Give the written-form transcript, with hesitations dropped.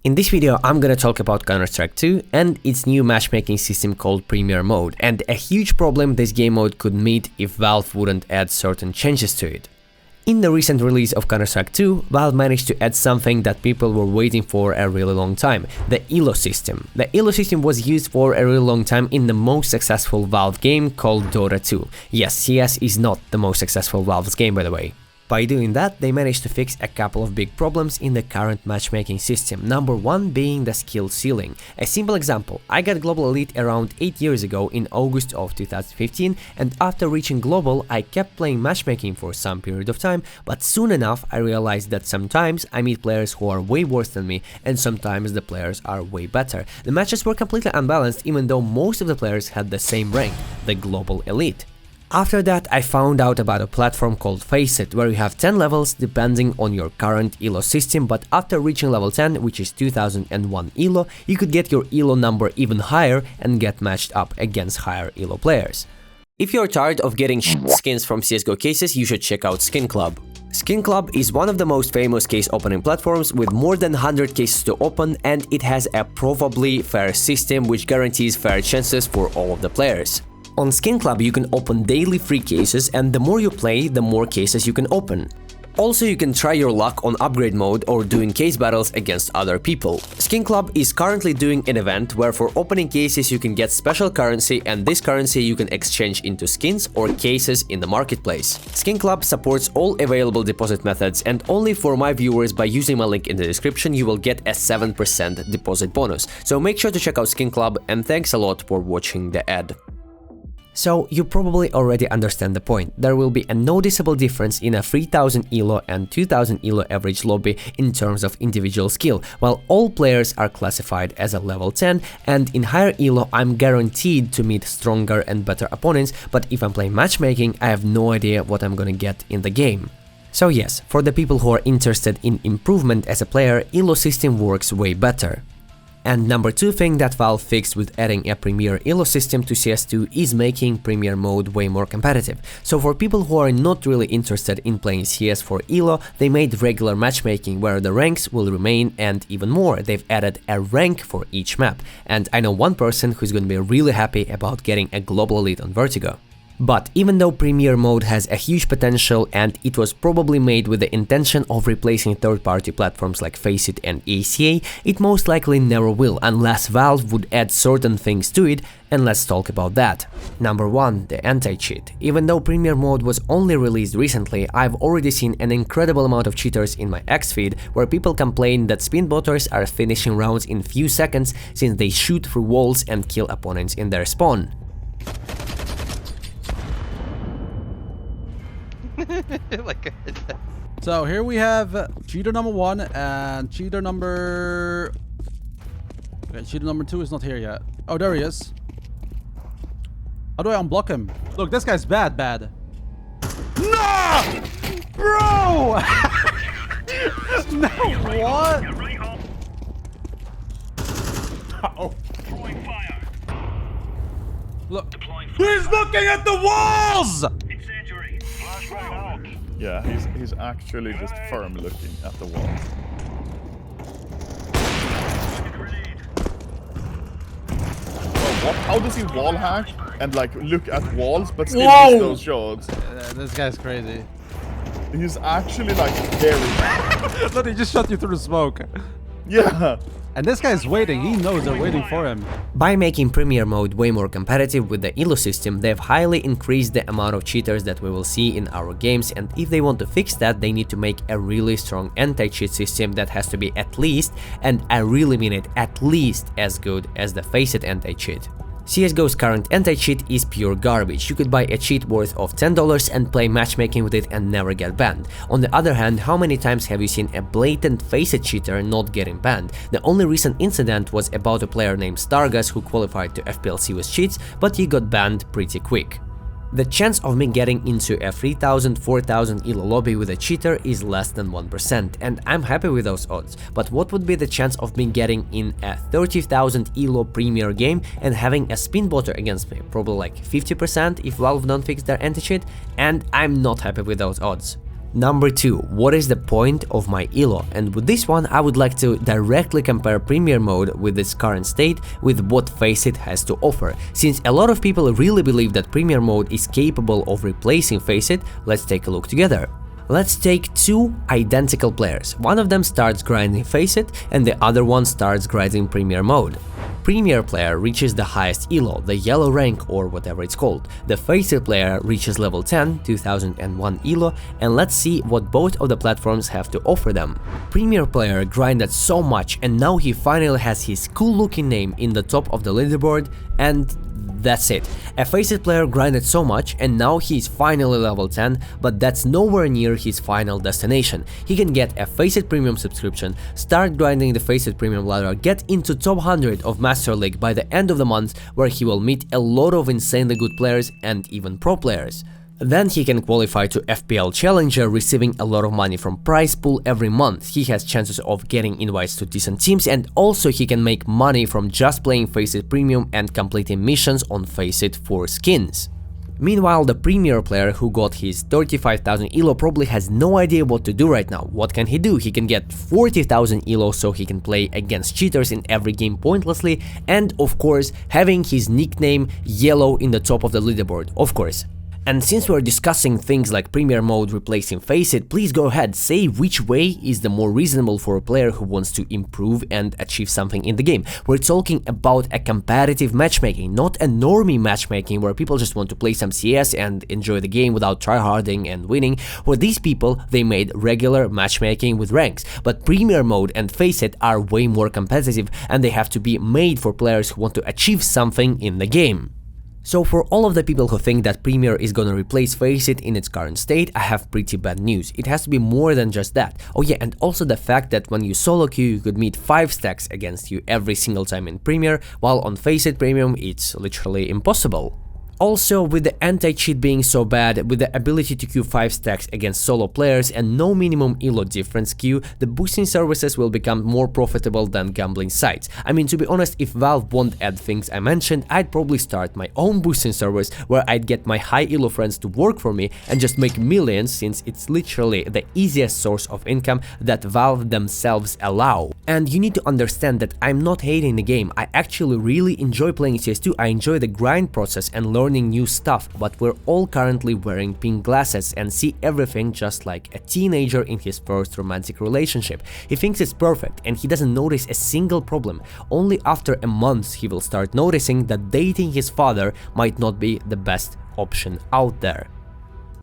In this video, I'm gonna talk about Counter-Strike 2 and its new matchmaking system called Premier Mode, and a huge problem this game mode could meet if Valve wouldn't add certain changes to it. In the recent release of Counter-Strike 2, Valve managed to add something that people were waiting for a really long time, the ELO system. The ELO system was used for a really long time in the most successful Valve game called Dota 2. Yes, CS is not the most successful Valve's game, by the way. By doing that, they managed to fix a couple of big problems in the current matchmaking system, number one being the skill ceiling. A simple example, I got Global Elite around 8 years ago in August of 2015, and after reaching Global, I kept playing matchmaking for some period of time, but soon enough I realized that sometimes I meet players who are way worse than me, and sometimes the players are way better. The matches were completely unbalanced even though most of the players had the same rank, the Global Elite. After that, I found out about a platform called HaiX, where you have 10 levels depending on your current ELO system, but after reaching level 10, which is 2001 ELO, you could get your ELO number even higher and get matched up against higher ELO players. If you're tired of getting skins from CSGO cases, you should check out Skin Club. Skin Club is one of the most famous case opening platforms with more than 100 cases to open, and it has a provably fair system which guarantees fair chances for all of the players. On Skin Club, you can open daily free cases, and the more you play, the more cases you can open. Also, you can try your luck on upgrade mode or doing case battles against other people. Skin Club is currently doing an event where for opening cases you can get special currency, and this currency you can exchange into skins or cases in the marketplace. Skin Club supports all available deposit methods, and only for my viewers, by using my link in the description, you will get a 7% deposit bonus. So make sure to check out Skin Club, and thanks a lot for watching the ad. So you probably already understand the point. There will be a noticeable difference in a 3000 ELO and 2000 ELO average lobby in terms of individual skill, while all players are classified as a level 10, and in higher ELO I'm guaranteed to meet stronger and better opponents, but if I'm playing matchmaking, I have no idea what I'm gonna get in the game. So yes, for the people who are interested in improvement as a player, ELO system works way better. And number two thing that Valve fixed with adding a Premier ELO system to CS2 is making Premier Mode way more competitive. So for people who are not really interested in playing CS for ELO, they made regular matchmaking where the ranks will remain, and even more, they've added a rank for each map. And I know one person who's gonna be really happy about getting a Global Elite on Vertigo. But even though Premier Mode has a huge potential and it was probably made with the intention of replacing third-party platforms like HaiX and ACA, it most likely never will unless Valve would add certain things to it, and let's talk about that. Number one, the anti-cheat. Even though Premier Mode was only released recently, I've already seen an incredible amount of cheaters in my X feed where people complain that spin botters are finishing rounds in few seconds since they shoot through walls and kill opponents in their spawn. So here we have cheater number one and cheater number... Okay, cheater number two is not here yet. Oh, there he is. How do I unblock him? Look, this guy's bad. No! Bro! No, what? Oh. Look, he's looking at the walls! Yeah, he's actually just firm looking at the wall. Oh, what? How does he wall hack and like look at walls but still miss those shots? This guy's crazy. He's actually like very bad. Look, he just shot you through the smoke. Yeah. And this guy's waiting, he knows they're waiting for him. By making Premier Mode way more competitive with the ELO system, they've highly increased the amount of cheaters that we will see in our games, and if they want to fix that, they need to make a really strong anti-cheat system that has to be at least, and I really mean it, at least as good as the HaiX anti-cheat. CSGO's current anti-cheat is pure garbage. You could buy a cheat worth of $10 and play matchmaking with it and never get banned. On the other hand, how many times have you seen a blatant HaiX cheater not getting banned? The only recent incident was about a player named Stargas who qualified to FPLC with cheats, but he got banned pretty quick. The chance of me getting into a 3000-4000 ELO lobby with a cheater is less than 1%, and I'm happy with those odds, but what would be the chance of me getting in a 30,000 ELO premier game and having a spin botter against me? Probably like 50% if Valve don't fix their anti-cheat, and I'm not happy with those odds. Number 2. What is the point of my elo? And with this one, I would like to directly compare Premier Mode with its current state with what FACEIT has to offer. Since a lot of people really believe that Premier Mode is capable of replacing FACEIT, let's take a look together. Let's take two identical players. One of them starts grinding FACEIT and the other one starts grinding Premier Mode. Premier player reaches the highest elo, the yellow rank or whatever it's called. The FACEIT player reaches level 10, 2001 elo, and let's see what both of the platforms have to offer them. Premier player grinded so much and now he finally has his cool looking name in the top of the leaderboard, and that's it. A FACEIT player grinded so much and now he's finally level 10, but that's nowhere near his final destination. He can get a FACEIT Premium subscription, start grinding the FACEIT Premium ladder, get into top 100 of Master League by the end of the month, where he will meet a lot of insanely good players and even pro players. Then he can qualify to FPL Challenger, receiving a lot of money from prize pool every month. He has chances of getting invites to decent teams, and also he can make money from just playing FACEIT Premium and completing missions on FACEIT for skins. Meanwhile, the Premier player who got his 35,000 elo probably has no idea what to do right now. What can he do? He can get 40,000 elo so he can play against cheaters in every game pointlessly, and of course having his nickname yellow in the top of the leaderboard, of course. And since we're discussing things like Premier Mode replacing FACEIT, please go ahead, say which way is the more reasonable for a player who wants to improve and achieve something in the game. We're talking about a competitive matchmaking, not a normie matchmaking where people just want to play some CS and enjoy the game without tryharding and winning. For these people, they made regular matchmaking with ranks, but Premier Mode and FACEIT are way more competitive and they have to be made for players who want to achieve something in the game. So for all of the people who think that Premier is gonna replace FACEIT in its current state, I have pretty bad news. It has to be more than just that. Oh yeah, and also the fact that when you solo queue, you could meet 5 stacks against you every single time in Premier, while on FACEIT Premium, it's literally impossible. Also, with the anti-cheat being so bad, with the ability to queue 5 stacks against solo players and no minimum elo difference queue, the boosting services will become more profitable than gambling sites. I mean, to be honest, if Valve won't add things I mentioned, I'd probably start my own boosting service where I'd get my high elo friends to work for me and just make millions, since it's literally the easiest source of income that Valve themselves allow. And you need to understand that I'm not hating the game. I actually really enjoy playing CS2, I enjoy the grind process and learning new stuff, but we're all currently wearing pink glasses and see everything just like a teenager in his first romantic relationship. He thinks it's perfect and he doesn't notice a single problem. Only after a month he will start noticing that dating his father might not be the best option out there.